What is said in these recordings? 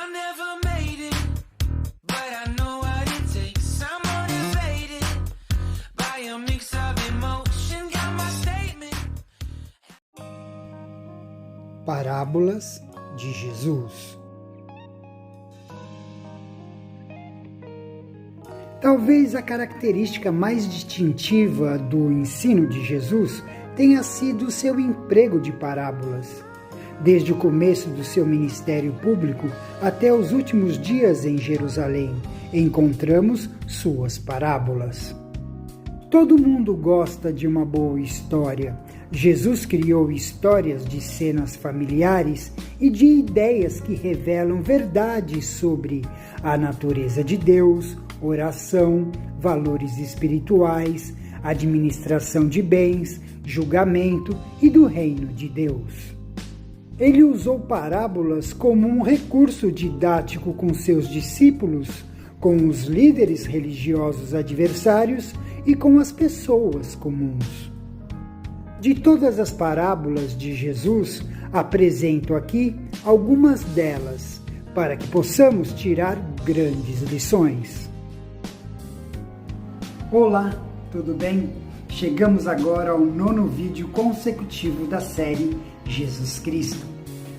I never made it, but I know what it takes. I'm motivated by a mix of emotion. Got my statement. Parábolas de Jesus. Talvez a característica mais distintiva do ensino de Jesus tenha sido seu emprego de parábolas. Desde o começo do seu ministério público até os últimos dias em Jerusalém, encontramos suas parábolas. Todo mundo gosta de uma boa história. Jesus criou histórias de cenas familiares e de ideias que revelam verdades sobre a natureza de Deus, oração, valores espirituais, administração de bens, julgamento e do reino de Deus. Ele usou parábolas como um recurso didático com seus discípulos, com os líderes religiosos adversários e com as pessoas comuns. De todas as parábolas de Jesus, apresento aqui algumas delas, para que possamos tirar grandes lições. Olá, tudo bem? Chegamos agora ao 9º vídeo consecutivo da série Jesus Cristo.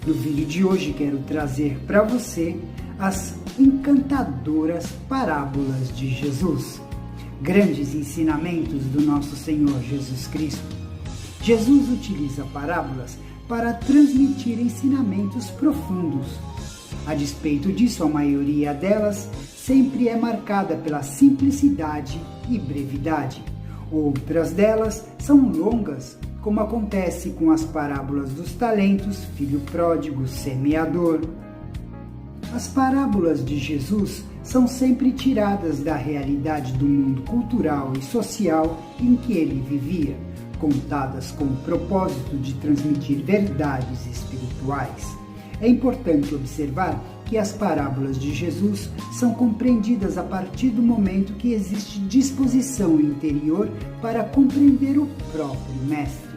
No vídeo de hoje quero trazer para você as encantadoras parábolas de Jesus, grandes ensinamentos do nosso Senhor Jesus Cristo. Jesus utiliza parábolas para transmitir ensinamentos profundos. A despeito disso, a maioria delas sempre é marcada pela simplicidade e brevidade. Outras delas são longas, como acontece com as parábolas dos talentos, filho pródigo, semeador. As parábolas de Jesus são sempre tiradas da realidade do mundo cultural e social em que ele vivia, contadas com o propósito de transmitir verdades espirituais. É importante observar que as parábolas de Jesus são compreendidas a partir do momento que existe disposição interior para compreender o próprio Mestre.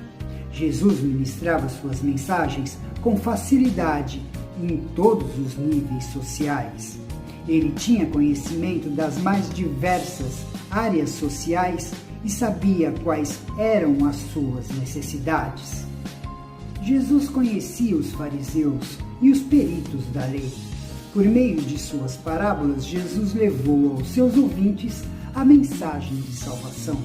Jesus ministrava suas mensagens com facilidade em todos os níveis sociais. Ele tinha conhecimento das mais diversas áreas sociais e sabia quais eram as suas necessidades. Jesus conhecia os fariseus e os peritos da lei. Por meio de suas parábolas, Jesus levou aos seus ouvintes a mensagem de salvação.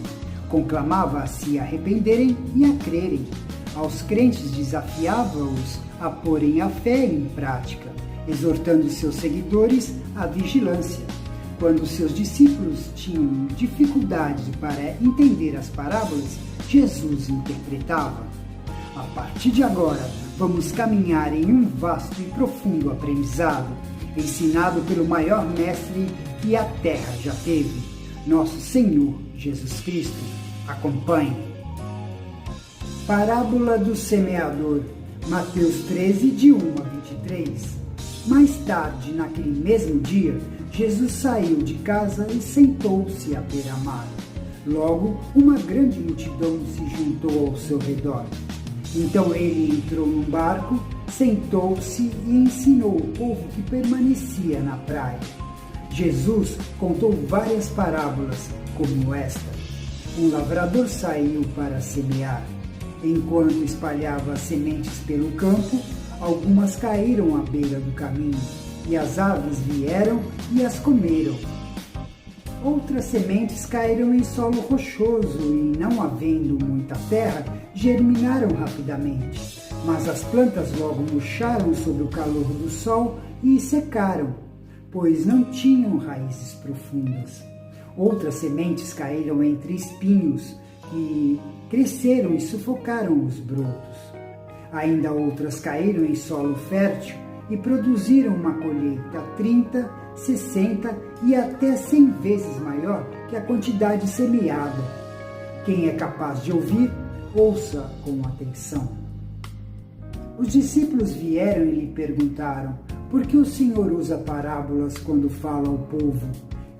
Conclamava a se arrependerem e a crerem. Aos crentes desafiava-os a porem a fé em prática, exortando seus seguidores à vigilância. Quando seus discípulos tinham dificuldade para entender as parábolas, Jesus interpretava. A partir de agora, vamos caminhar em um vasto e profundo aprendizado, ensinado pelo maior mestre que a terra já teve, nosso Senhor Jesus Cristo. Acompanhe. Parábola do semeador, Mateus 13, de 1 a 23. Mais tarde, naquele mesmo dia, Jesus saiu de casa e sentou-se à beira-mar. Logo, uma grande multidão se juntou ao seu redor. Então ele entrou num barco, sentou-se e ensinou o povo que permanecia na praia. Jesus contou várias parábolas, como esta. Um lavrador saiu para semear. Enquanto espalhava as sementes pelo campo, algumas caíram à beira do caminho, e as aves vieram e as comeram. Outras sementes caíram em solo rochoso e, não havendo muita terra, germinaram rapidamente. Mas as plantas logo murcharam sob o calor do sol e secaram, pois não tinham raízes profundas. Outras sementes caíram entre espinhos que cresceram e sufocaram os brotos. Ainda outras caíram em solo fértil e produziram uma colheita 30, 60 e até 100 vezes maior que a quantidade semeada. Quem é capaz de ouvir, ouça com atenção. Os discípulos vieram e lhe perguntaram: por que o Senhor usa parábolas quando fala ao povo?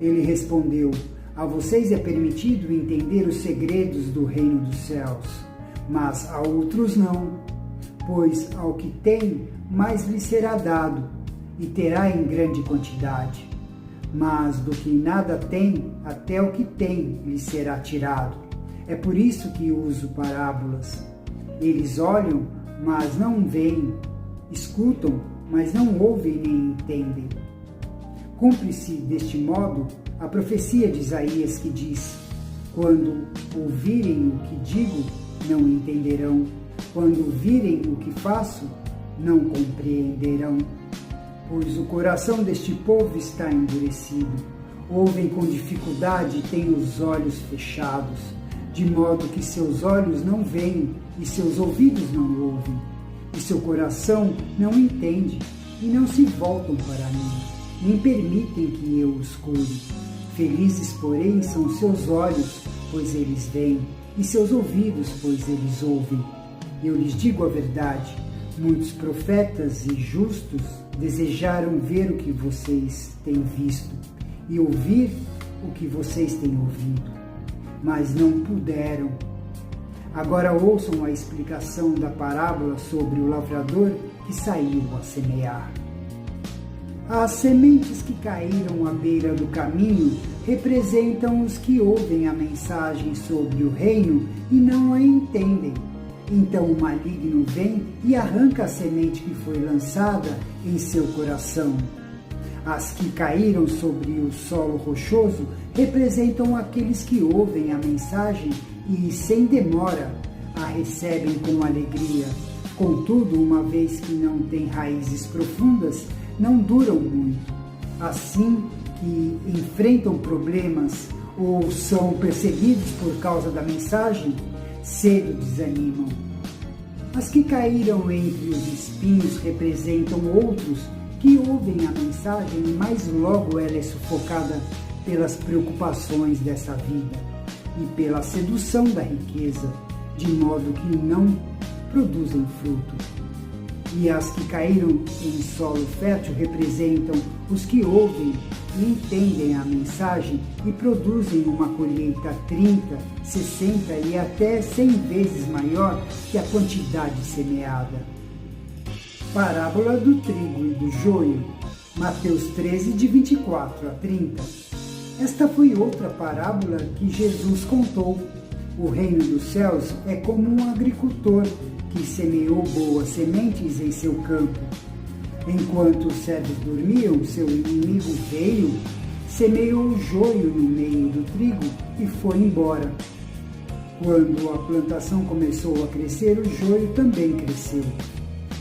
Ele respondeu: a vocês é permitido entender os segredos do reino dos céus, mas a outros não, pois ao que tem, mais lhe será dado, e terá em grande quantidade. Mas do que nada tem, até o que tem lhe será tirado. É por isso que uso parábolas. Eles olham, mas não veem, escutam, mas não ouvem nem entendem. Cumpre-se deste modo a profecia de Isaías que diz: quando ouvirem o que digo, não entenderão. Quando virem o que faço, não compreenderão. Pois o coração deste povo está endurecido. Ouvem com dificuldade e têm os olhos fechados, de modo que seus olhos não veem e seus ouvidos não ouvem, e seu coração não entende e não se voltam para mim, nem permitem que eu os cure. Felizes, porém, são seus olhos, pois eles veem, e seus ouvidos, pois eles ouvem. Eu lhes digo a verdade: muitos profetas e justos desejaram ver o que vocês têm visto e ouvir o que vocês têm ouvido, mas não puderam. Agora ouçam a explicação da parábola sobre o lavrador que saiu a semear. As sementes que caíram à beira do caminho representam os que ouvem a mensagem sobre o reino e não a entendem. Então o maligno vem e arranca a semente que foi lançada em seu coração. As que caíram sobre o solo rochoso representam aqueles que ouvem a mensagem e, sem demora, a recebem com alegria. Contudo, uma vez que não têm raízes profundas, não duram muito. Assim que enfrentam problemas ou são perseguidos por causa da mensagem, cedo desanimam. As que caíram entre os espinhos representam outros que ouvem a mensagem, mas logo ela é sufocada pelas preocupações dessa vida e pela sedução da riqueza, de modo que não produzem fruto. E as que caíram em solo fértil representam os que ouvem e entendem a mensagem e produzem uma colheita 30, 60 e até 100 vezes maior que a quantidade semeada. Parábola do trigo e do joio, Mateus 13, de 24 a 30. Esta foi outra parábola que Jesus contou. O reino dos céus é como um agricultor que semeou boas sementes em seu campo. Enquanto os servos dormiam, seu inimigo veio, semeou o joio no meio do trigo e foi embora. Quando a plantação começou a crescer, o joio também cresceu.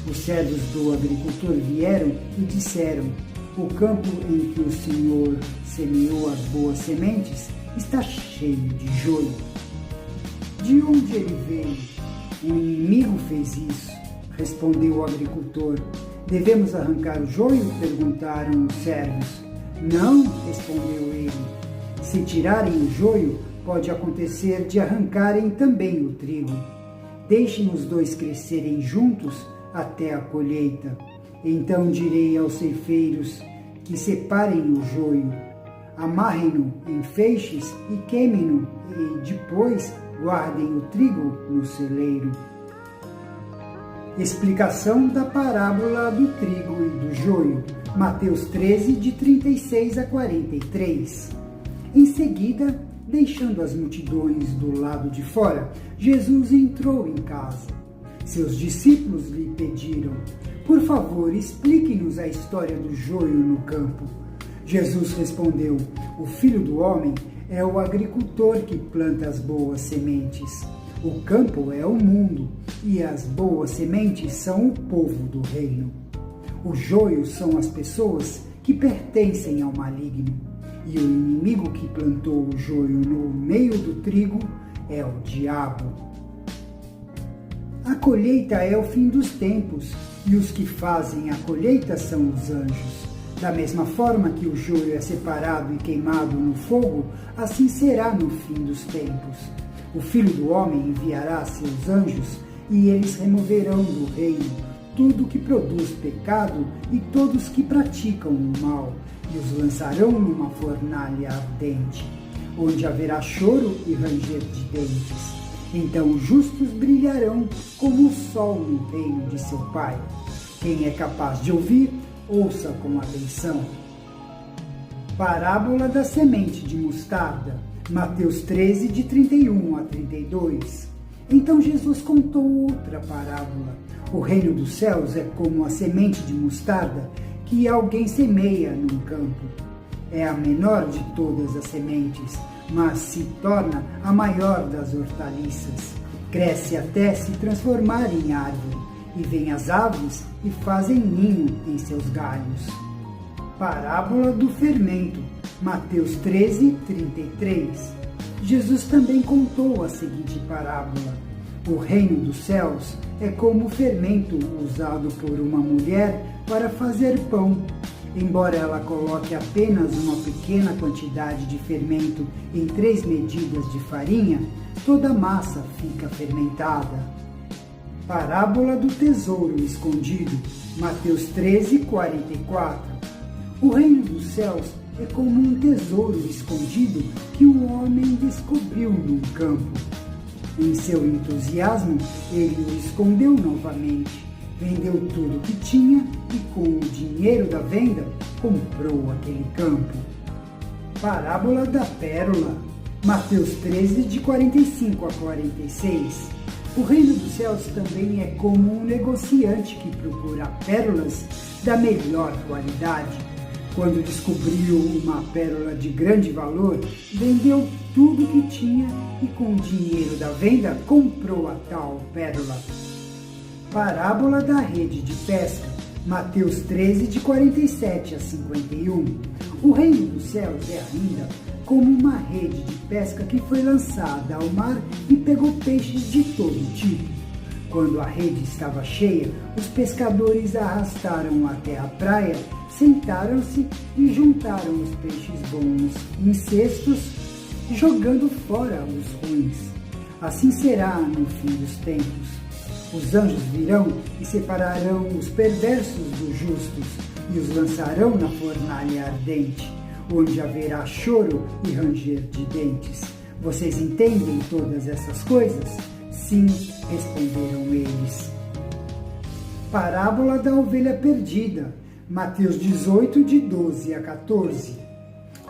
Os servos do agricultor vieram e disseram: o campo em que o Senhor semeou as boas sementes está cheio de joio. De onde ele veio? Um inimigo fez isso, respondeu o agricultor. Devemos arrancar o joio? Perguntaram os servos. Não, respondeu ele. Se tirarem o joio, pode acontecer de arrancarem também o trigo. Deixem os dois crescerem juntos até a colheita. Então direi aos ceifeiros que separem o joio, amarrem-no em feixes e queimem-no, e depois guardem o trigo no celeiro. Explicação da parábola do trigo e do joio, Mateus 13, de 36 a 43. Em seguida, deixando as multidões do lado de fora, Jesus entrou em casa. Seus discípulos lhe pediram: por favor, explique-nos a história do joio no campo. Jesus respondeu: o Filho do Homem é o agricultor que planta as boas sementes. O campo é o mundo, e as boas sementes são o povo do reino. O joio são as pessoas que pertencem ao maligno, e o inimigo que plantou o joio no meio do trigo é o diabo. A colheita é o fim dos tempos, e os que fazem a colheita são os anjos. Da mesma forma que o joio é separado e queimado no fogo, assim será no fim dos tempos. O Filho do Homem enviará seus anjos, e eles removerão do reino tudo que produz pecado e todos que praticam o mal, e os lançarão numa fornalha ardente, onde haverá choro e ranger de dentes. Então os justos brilharão como o sol no reino de seu Pai. Quem é capaz de ouvir, Ouça com atenção. Parábola da semente de mostarda, Mateus 13, de 31 a 32. Então Jesus contou outra parábola. O reino dos céus é como a semente de mostarda que alguém semeia num campo. É a menor de todas as sementes, mas se torna a maior das hortaliças. Cresce até se transformar em árvore, e vêm as aves e fazem ninho em seus galhos. Parábola do fermento, Mateus 13, 33. Jesus também contou a seguinte parábola. O reino dos céus é como o fermento usado por uma mulher para fazer pão. Embora ela coloque apenas uma pequena quantidade de fermento em 3 medidas de farinha, toda a massa fica fermentada. Parábola do tesouro escondido, Mateus 13, 44. O reino dos céus é como um tesouro escondido que um homem descobriu num campo. Em seu entusiasmo, ele o escondeu novamente, vendeu tudo o que tinha e, com o dinheiro da venda, comprou aquele campo. Parábola da pérola, Mateus 13, de 45 a 46. O reino dos céus também é como um negociante que procura pérolas da melhor qualidade. Quando descobriu uma pérola de grande valor, vendeu tudo o que tinha e, com o dinheiro da venda, comprou a tal pérola. Parábola da rede de pesca, Mateus 13, de 47 a 51. O reino dos céus é ainda como uma rede de pesca que foi lançada ao mar e pegou peixes de todo tipo. Quando a rede estava cheia, os pescadores a arrastaram até a praia, sentaram-se e juntaram os peixes bons em cestos, jogando fora os ruins. Assim será no fim dos tempos. Os anjos virão e separarão os perversos dos justos e os lançarão na fornalha ardente, onde haverá choro e ranger de dentes. Vocês entendem todas essas coisas? Sim, responderam eles. Parábola da ovelha perdida, Mateus 18, de 12 a 14.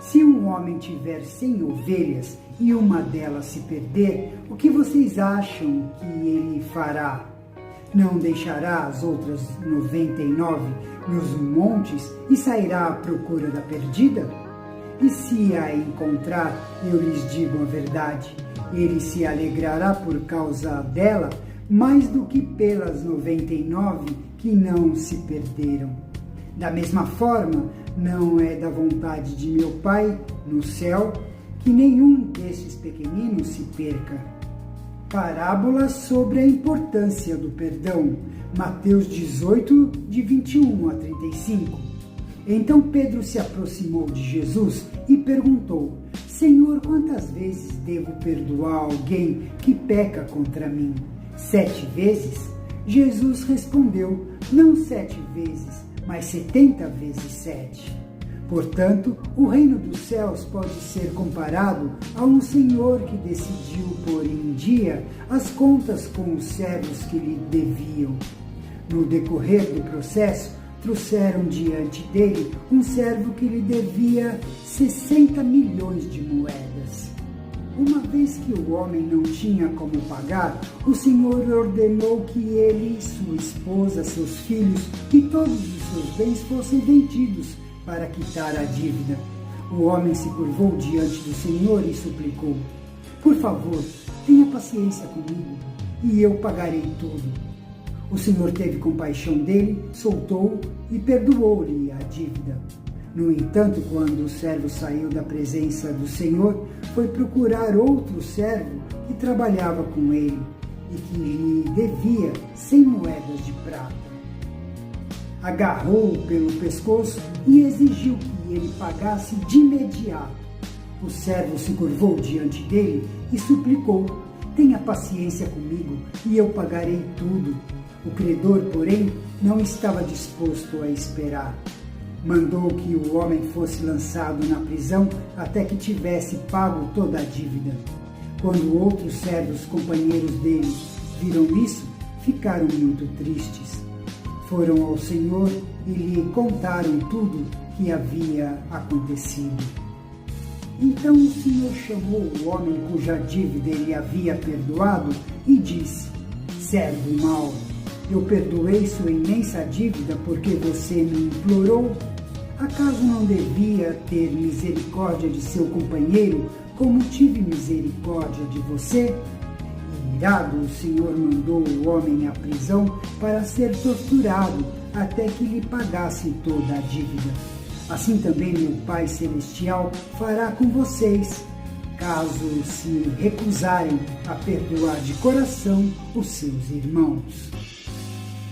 Se um homem tiver 100 ovelhas e uma delas se perder, o que vocês acham que ele fará? Não deixará as outras 99 nos montes e sairá à procura da perdida? E se a encontrar, eu lhes digo a verdade, ele se alegrará por causa dela mais do que pelas 99 que não se perderam. Da mesma forma, não é da vontade de meu Pai no céu que nenhum desses pequeninos se perca. Parábola sobre a importância do perdão, Mateus 18, de 21 a 35. Então Pedro se aproximou de Jesus e perguntou: Senhor, quantas vezes devo perdoar alguém que peca contra mim? 7 vezes? Jesus respondeu: não 7 vezes, mas 70 vezes 7. Portanto, o reino dos céus pode ser comparado a um senhor que decidiu pôr em dia as contas com os servos que lhe deviam. No decorrer do processo, trouxeram diante dele um servo que lhe devia 60 milhões de moedas. Uma vez que o homem não tinha como pagar, o Senhor ordenou que ele, sua esposa, seus filhos e todos os seus bens fossem vendidos para quitar a dívida. O homem se curvou diante do Senhor e suplicou: por favor, tenha paciência comigo e eu pagarei tudo. O Senhor teve compaixão dele, soltou-o e perdoou-lhe a dívida. No entanto, quando o servo saiu da presença do Senhor, foi procurar outro servo que trabalhava com ele e que lhe devia 100 moedas de prata. Agarrou-o pelo pescoço e exigiu que ele pagasse de imediato. O servo se curvou diante dele e suplicou: tenha paciência comigo e eu pagarei tudo. O credor, porém, não estava disposto a esperar. Mandou que o homem fosse lançado na prisão até que tivesse pago toda a dívida. Quando outros servos companheiros dele viram isso, ficaram muito tristes. foram ao Senhor e lhe contaram tudo que havia acontecido. Então o Senhor chamou o homem cuja dívida ele havia perdoado e disse: servo mau, eu perdoei sua imensa dívida porque você me implorou. Acaso não devia ter misericórdia de seu companheiro, como tive misericórdia de você? Irado, o Senhor mandou o homem à prisão para ser torturado até que lhe pagasse toda a dívida. Assim também meu Pai Celestial fará com vocês, caso se recusarem a perdoar de coração os seus irmãos.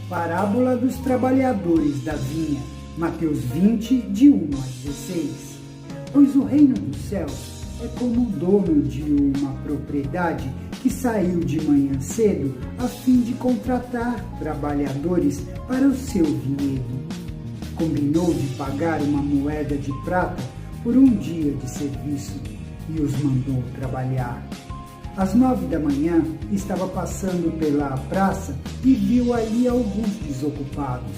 Parábola dos trabalhadores da vinha, Mateus 20, de 1 a 16. Pois o reino dos céus é como o dono de uma propriedade que saiu de manhã cedo a fim de contratar trabalhadores para o seu vinhedo. Combinou de pagar uma moeda de prata por um dia de serviço e os mandou trabalhar. Às 9 da manhã estava passando pela praça e viu ali alguns desocupados.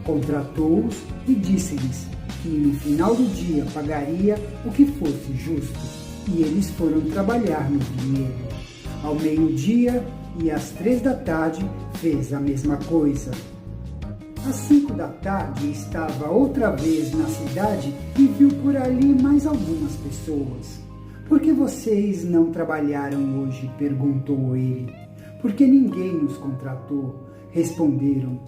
Contratou-os e disse-lhes que no final do dia pagaria o que fosse justo, e eles foram trabalhar no vinhedo. Ao meio-dia e às 3 da tarde fez a mesma coisa. Às 5 da tarde estava outra vez na cidade e viu por ali mais algumas pessoas. Por que vocês não trabalharam hoje? Perguntou ele. Porque ninguém nos contratou, responderam.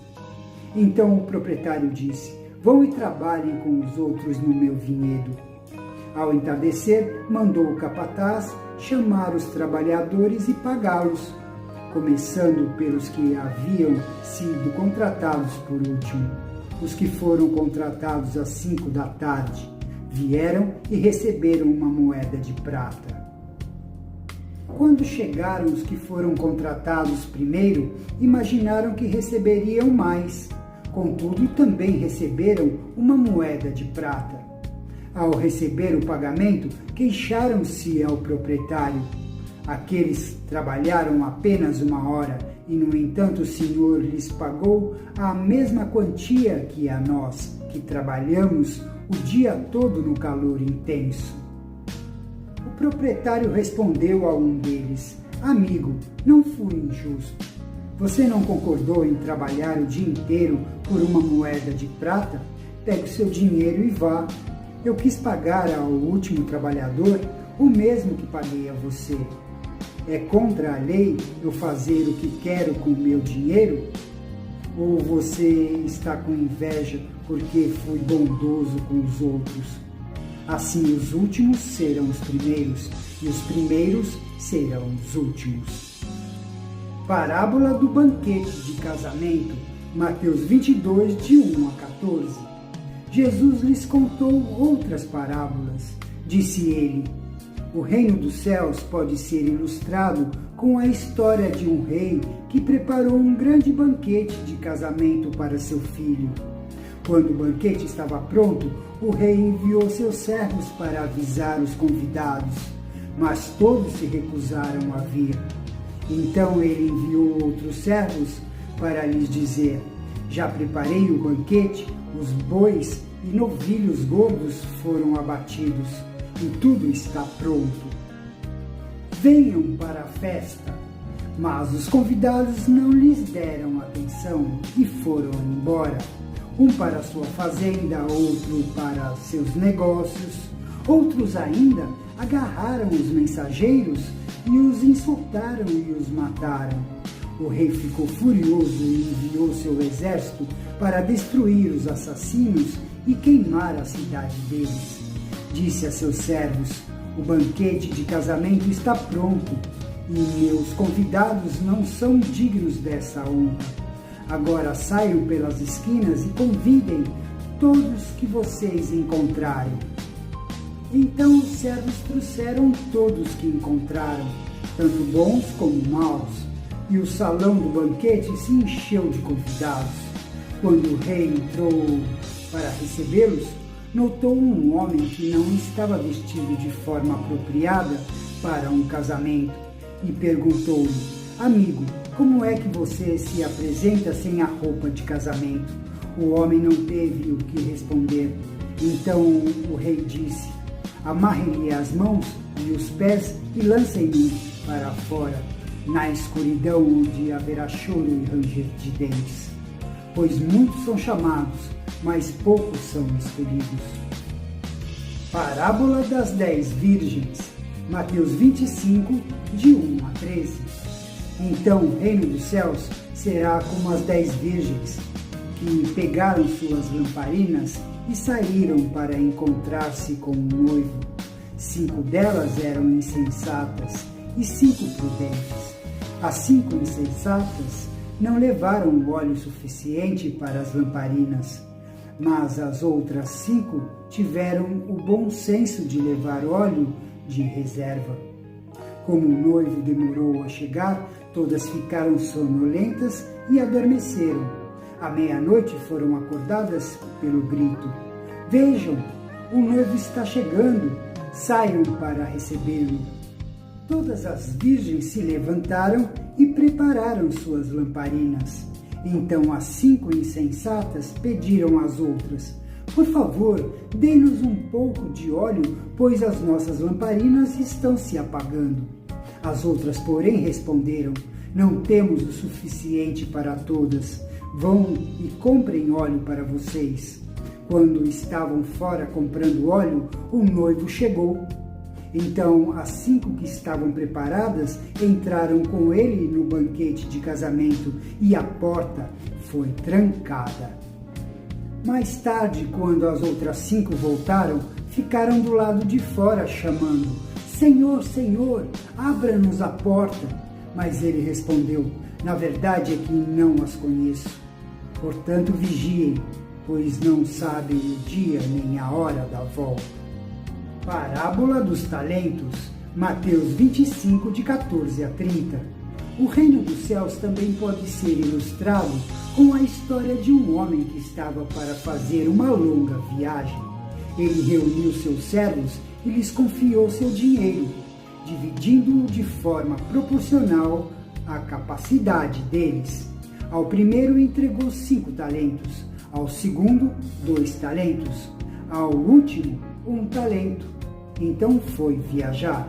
Então o proprietário disse: vão e trabalhem com os outros no meu vinhedo. Ao entardecer, mandou o capataz chamar os trabalhadores e pagá-los, começando pelos que haviam sido contratados por último. Os que foram contratados às 5 da tarde vieram e receberam uma moeda de prata. Quando chegaram os que foram contratados primeiro, imaginaram que receberiam mais. Contudo, também receberam uma moeda de prata. Ao receber o pagamento, queixaram-se ao proprietário. Aqueles trabalharam apenas 1 hora e, no entanto, o Senhor lhes pagou a mesma quantia que a nós, que trabalhamos o dia todo no calor intenso. O proprietário respondeu a um deles: amigo, não fui injusto. Você não concordou em trabalhar o dia inteiro por uma moeda de prata? Pegue o seu dinheiro e vá. Eu quis pagar ao último trabalhador o mesmo que paguei a você. É contra a lei eu fazer o que quero com o meu dinheiro? Ou você está com inveja porque fui bondoso com os outros? Assim os últimos serão os primeiros, e os primeiros serão os últimos. Parábola do banquete de casamento, Mateus 22, de 1 a 14. Jesus lhes contou outras parábolas. Disse ele: o reino dos céus pode ser ilustrado com a história de um rei que preparou um grande banquete de casamento para seu filho. Quando o banquete estava pronto, o rei enviou seus servos para avisar os convidados, mas todos se recusaram a vir. Então ele enviou outros servos para lhes dizer: já preparei o banquete, os bois e novilhos gordos foram abatidos, e tudo está pronto. Venham para a festa. Mas os convidados não lhes deram atenção e foram embora, um para sua fazenda, outro para seus negócios. Outros ainda agarraram os mensageiros e os insultaram e os mataram. O rei ficou furioso e enviou seu exército para destruir os assassinos e queimar a cidade deles. Disse a seus servos: o banquete de casamento está pronto e meus convidados não são dignos dessa honra. Agora saiam pelas esquinas e convidem todos que vocês encontrarem. Então os servos trouxeram todos que encontraram, tanto bons como maus, e o salão do banquete se encheu de convidados. Quando o rei entrou para recebê-los, notou um homem que não estava vestido de forma apropriada para um casamento e perguntou-lhe: amigo, como é que você se apresenta sem a roupa de casamento? O homem não teve o que responder. Então o rei disse: amarrem-lhe as mãos e os pés e lancem-no para fora, na escuridão onde haverá choro e ranger de dentes. Pois muitos são chamados, mas poucos são escolhidos. Parábola das 10 virgens, Mateus 25, de 1 a 13. Então o reino dos céus será como as 10 virgens, que pegaram suas lamparinas e saíram para encontrar-se com o noivo. 5 delas eram insensatas e 5 prudentes. As 5 insensatas não levaram óleo suficiente para as lamparinas, mas as outras 5 tiveram o bom senso de levar óleo de reserva. Como o noivo demorou a chegar, todas ficaram sonolentas e adormeceram. À meia-noite foram acordadas pelo grito: vejam, o noivo está chegando, saiam para recebê-lo. Todas as virgens se levantaram e prepararam suas lamparinas. Então as 5 insensatas pediram às outras: por favor, dê-nos um pouco de óleo, pois as nossas lamparinas estão se apagando. As outras, porém, responderam: não temos o suficiente para todas. Vão e comprem óleo para vocês. Quando estavam fora comprando óleo, o noivo chegou. Então as 5 que estavam preparadas entraram com ele no banquete de casamento e a porta foi trancada. Mais tarde, quando as outras 5 voltaram, ficaram do lado de fora chamando: Senhor, Senhor, abra-nos a porta. Mas ele respondeu: na verdade é que não as conheço. Portanto, vigiem, pois não sabem o dia nem a hora da volta. Parábola dos talentos, Mateus 25, de 14 a 30. O reino dos céus também pode ser ilustrado com a história de um homem que estava para fazer uma longa viagem. Ele reuniu seus servos e lhes confiou seu dinheiro, dividindo-o de forma proporcional à capacidade deles. Ao primeiro entregou 5 talentos, ao segundo 2 talentos, ao último 1 talento. Então foi viajar.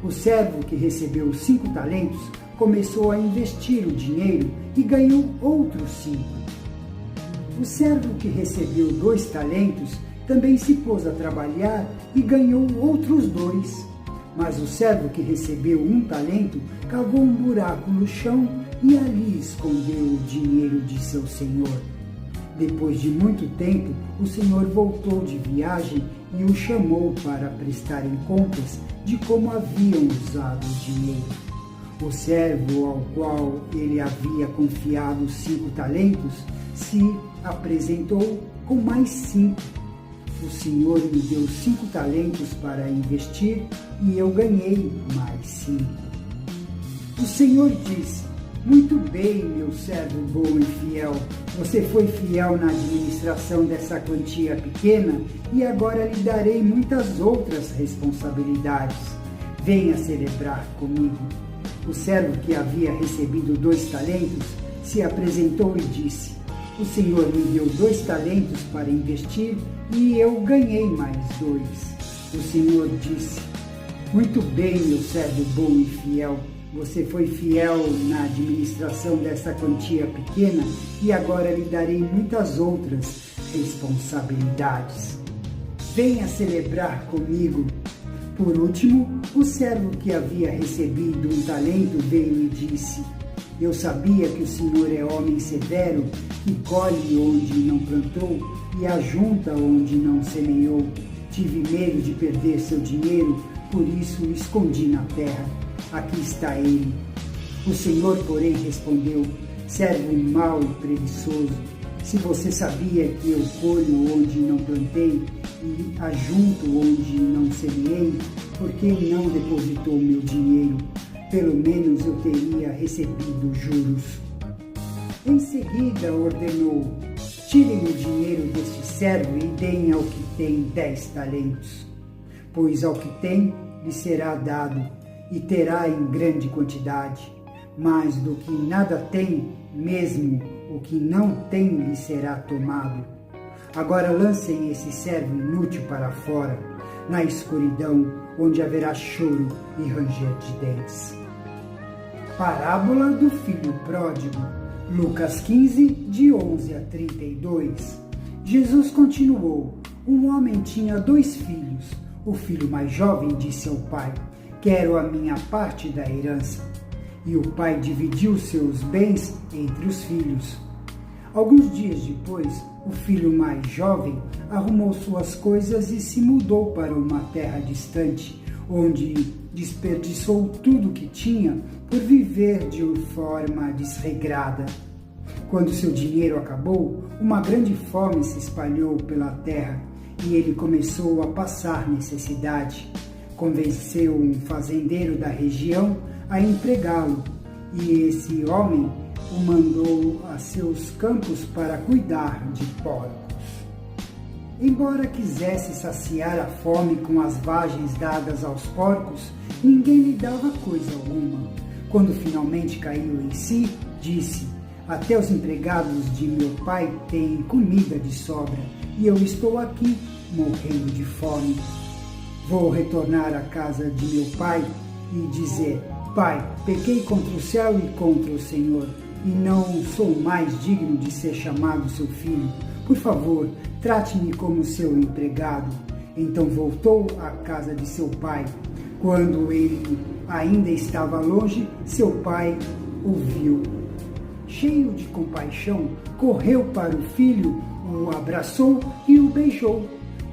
O servo que recebeu 5 talentos começou a investir o dinheiro e ganhou outros 5. O servo que recebeu 2 talentos também se pôs a trabalhar e ganhou outros 2. Mas o servo que recebeu 1 talento cavou um buraco no chão e ali escondeu o dinheiro de seu senhor. Depois de muito tempo, o senhor voltou de viagem e o chamou para prestarem contas de como haviam usado o dinheiro. O servo ao qual ele havia confiado 5 talentos se apresentou com mais 5. O senhor me deu 5 talentos para investir e eu ganhei mais 5. O senhor disse: muito bem, meu servo bom e fiel. Você foi fiel na administração dessa quantia pequena e agora lhe darei muitas outras responsabilidades. Venha celebrar comigo. O servo que havia recebido 2 talentos se apresentou e disse: o senhor me deu 2 talentos para investir e eu ganhei mais 2. O senhor disse: muito bem, meu servo bom e fiel. Você foi fiel na administração dessa quantia pequena e agora lhe darei muitas outras responsabilidades. Venha celebrar comigo. Por último, o servo que havia recebido 1 talento veio e disse: eu sabia que o senhor é homem severo, que colhe onde não plantou e ajunta onde não semeou. Tive medo de perder seu dinheiro, por isso o escondi na terra. Aqui está ele. O senhor, porém, respondeu: servo mau e preguiçoso, se você sabia que eu colho onde não plantei e ajunto onde não semeei, por que não depositou meu dinheiro? Pelo menos eu teria recebido juros. Em seguida ordenou: tirem o dinheiro deste servo e deem ao que tem 10 talentos, pois ao que tem lhe será dado e terá em grande quantidade, mas do que nada tem, mesmo o que não tem lhe será tomado. Agora lancem esse servo inútil para fora, na escuridão, onde haverá choro e ranger de dentes. Parábola do filho pródigo, Lucas 15, de 11 a 32. Jesus continuou: um homem tinha 2 filhos. O filho mais jovem disse ao pai: quero a minha parte da herança. E o pai dividiu seus bens entre os filhos. Alguns dias depois, o filho mais jovem arrumou suas coisas e se mudou para uma terra distante, onde desperdiçou tudo o que tinha por viver de forma desregrada. Quando seu dinheiro acabou, uma grande fome se espalhou pela terra e ele começou a passar necessidade. Convenceu um fazendeiro da região a empregá-lo, e esse homem o mandou a seus campos para cuidar de porcos. Embora quisesse saciar a fome com as vagens dadas aos porcos, ninguém lhe dava coisa alguma. Quando finalmente caiu em si, disse: até os empregados de meu pai têm comida de sobra, e eu estou aqui morrendo de fome. Vou retornar à casa de meu pai e dizer: Pai, pequei contra o céu e contra o Senhor, e não sou mais digno de ser chamado seu filho. Por favor, trate-me como seu empregado. Então voltou à casa de seu pai. Quando ele ainda estava longe, seu pai o viu. Cheio de compaixão, correu para o filho, o abraçou e o beijou.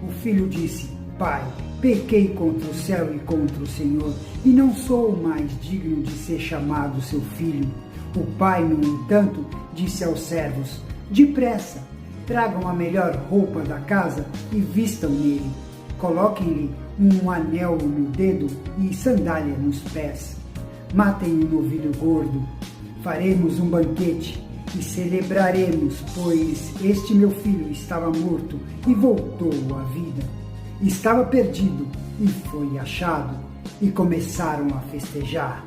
O filho disse: Pai, pequei contra o céu e contra o Senhor, e não sou mais digno de ser chamado seu filho. O pai, no entanto, disse aos servos: depressa, tragam a melhor roupa da casa e vistam nele. Coloquem-lhe um anel no dedo e sandália nos pés. Matem um novilho gordo. Faremos um banquete e celebraremos, pois este meu filho estava morto e voltou à vida. Estava perdido e foi achado, e começaram a festejar.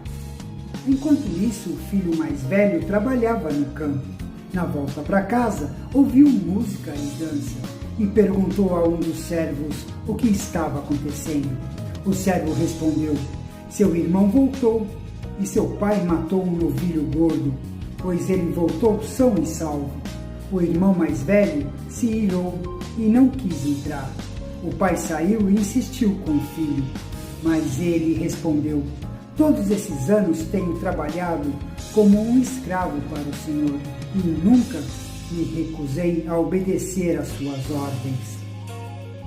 Enquanto isso, o filho mais velho trabalhava no campo. Na volta para casa, ouviu música e dança, e perguntou a um dos servos o que estava acontecendo. O servo respondeu: seu irmão voltou, e seu pai matou um novilho gordo, pois ele voltou são e salvo. O irmão mais velho se irou e não quis entrar. O pai saiu e insistiu com o filho, mas ele respondeu: todos esses anos tenho trabalhado como um escravo para o Senhor e nunca me recusei a obedecer às suas ordens.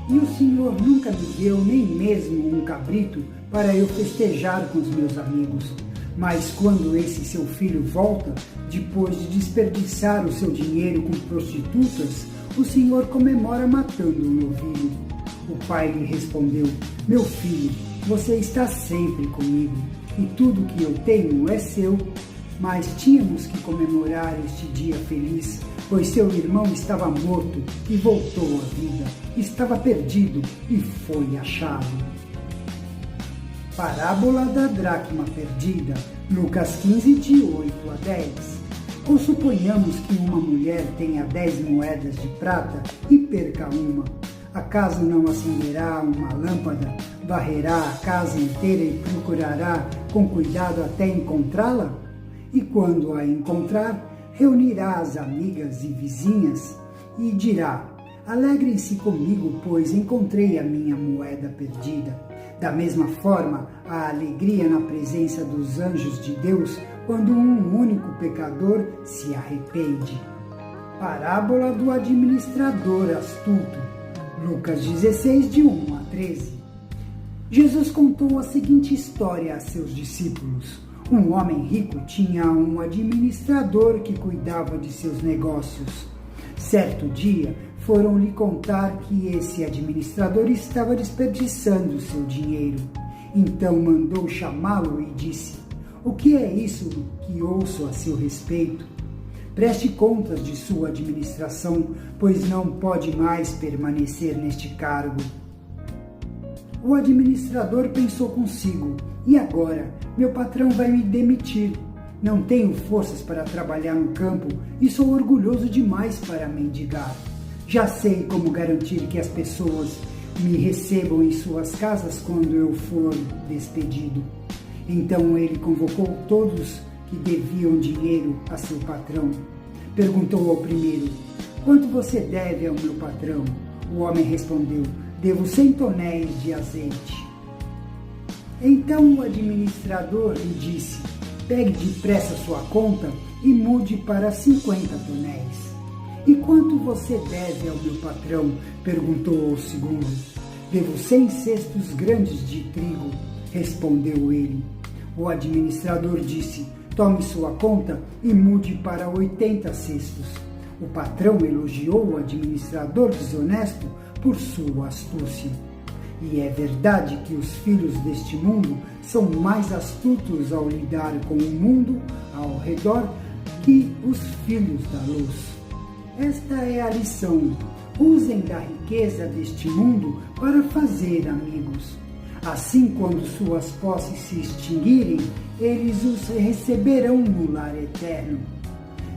E o Senhor nunca me deu nem mesmo um cabrito para eu festejar com os meus amigos. Mas quando esse seu filho volta, depois de desperdiçar o seu dinheiro com prostitutas, o Senhor comemora matando um novilho. O pai lhe respondeu: meu filho, você está sempre comigo, e tudo que eu tenho é seu. Mas tínhamos que comemorar este dia feliz, pois seu irmão estava morto e voltou à vida, estava perdido e foi achado. Parábola da dracma perdida, Lucas 15, de 8 a 10. Ou suponhamos que uma mulher tenha 10 moedas de prata e perca uma. Acaso não acenderá uma lâmpada, varrerá a casa inteira e procurará com cuidado até encontrá-la? E quando a encontrar, reunirá as amigas e vizinhas e dirá: alegrem-se comigo, pois encontrei a minha moeda perdida. Da mesma forma, a alegria na presença dos anjos de Deus quando um único pecador se arrepende. Parábola do administrador astuto, Lucas 16, de 1 a 13. Jesus contou a seguinte história a seus discípulos. Um homem rico tinha um administrador que cuidava de seus negócios. Certo dia, foram lhe contar que esse administrador estava desperdiçando seu dinheiro. Então mandou chamá-lo e disse: o que é isso que ouço a seu respeito? Preste contas de sua administração, pois não pode mais permanecer neste cargo. O administrador pensou consigo: e agora? Meu patrão vai me demitir. Não tenho forças para trabalhar no campo e sou orgulhoso demais para mendigar. Já sei como garantir que as pessoas me recebam em suas casas quando eu for despedido. Então ele convocou todos que deviam dinheiro a seu patrão. Perguntou ao primeiro: quanto você deve ao meu patrão? O homem respondeu: devo 100 tonéis de azeite. Então o administrador lhe disse: pegue depressa sua conta e mude para 50 tonéis. E quanto você deve ao meu patrão? Perguntou o segundo. Devo 100 cestos grandes de trigo, respondeu ele. O administrador disse: tome sua conta e mude para 80 cestos. O patrão elogiou o administrador desonesto por sua astúcia. E é verdade que os filhos deste mundo são mais astutos ao lidar com o mundo ao redor que os filhos da luz. Esta é a lição. Usem da riqueza deste mundo para fazer amigos. Assim, quando suas posses se extinguirem, eles os receberão no lar eterno.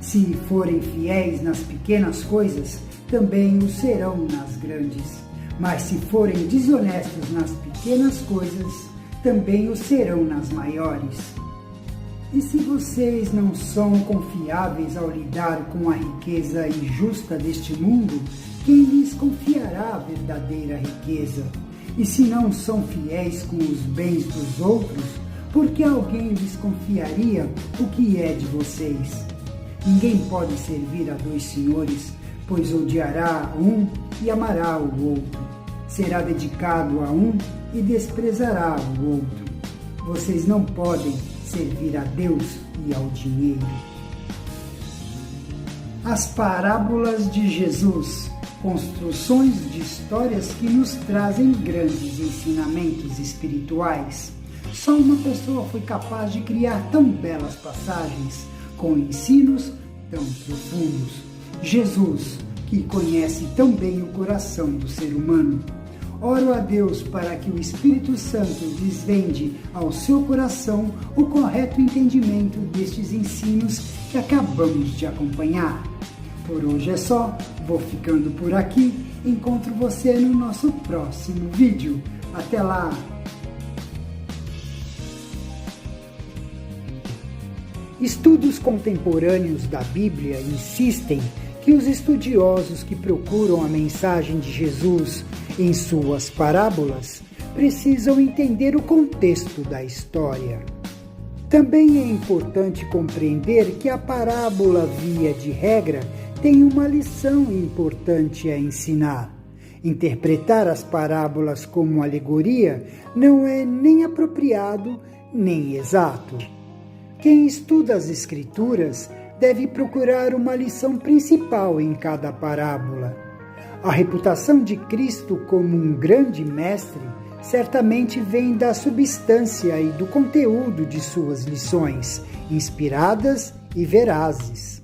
Se forem fiéis nas pequenas coisas, também o serão nas grandes. Mas se forem desonestos nas pequenas coisas, também o serão nas maiores. E se vocês não são confiáveis ao lidar com a riqueza injusta deste mundo, quem lhes confiará a verdadeira riqueza? E se não são fiéis com os bens dos outros, por que alguém lhes confiaria o que é de vocês? Ninguém pode servir a dois senhores, pois odiará um e amará o outro. Será dedicado a um e desprezará o outro. Vocês não podem servir a Deus e ao dinheiro. As parábolas de Jesus, construções de histórias que nos trazem grandes ensinamentos espirituais. Só uma pessoa foi capaz de criar tão belas passagens, com ensinos tão profundos. Jesus, que conhece tão bem o coração do ser humano. Oro a Deus para que o Espírito Santo desvende ao seu coração o correto entendimento destes ensinos que acabamos de acompanhar. Por hoje é só, vou ficando por aqui. Encontro você no nosso próximo vídeo. Até lá! Estudos contemporâneos da Bíblia insistem que os estudiosos que procuram a mensagem de Jesus em suas parábolas precisam entender o contexto da história. Também é importante compreender que a parábola, via de regra, tem uma lição importante a ensinar. Interpretar as parábolas como alegoria não é nem apropriado nem exato. Quem estuda as Escrituras deve procurar uma lição principal em cada parábola. A reputação de Cristo como um grande mestre certamente vem da substância e do conteúdo de suas lições, inspiradas e verazes.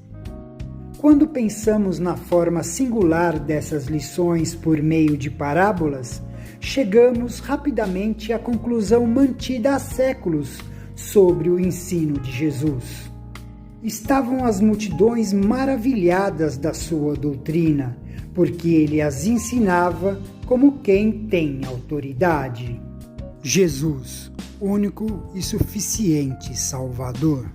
Quando pensamos na forma singular dessas lições por meio de parábolas, chegamos rapidamente à conclusão mantida há séculos sobre o ensino de Jesus. Estavam as multidões maravilhadas da sua doutrina, porque ele as ensinava como quem tem autoridade. Jesus, único e suficiente Salvador.